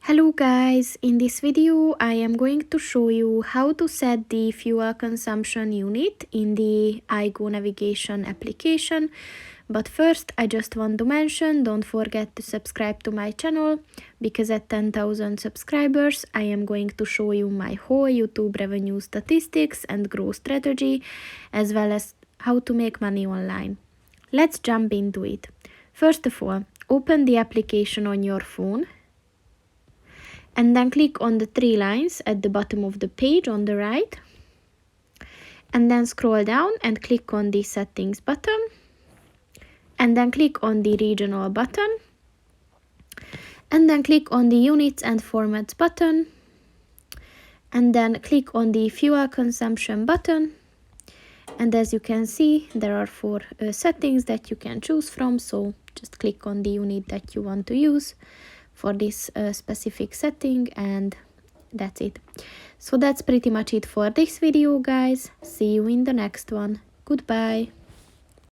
Hello guys, in this video I am going to show you how to set the fuel consumption unit in the IGO Navigation application. But first I just want to mention, don't forget to subscribe to my channel, because at 10,000 subscribers I am going to show you my whole YouTube revenue statistics and growth strategy, as well as how to make money online. Let's jump into it. First of all, open the application on your phone. And then click on the three lines at the bottom of the page on the right. And then scroll down and click on the settings button. And then click on the regional button. And then click on the units and formats button. And then click on the fuel consumption button. And as you can see, there are four settings that you can choose from. So just click on the unit that you want to use for this specific setting, and that's it. So that's pretty much it for this video, guys. See you in the next one. Goodbye.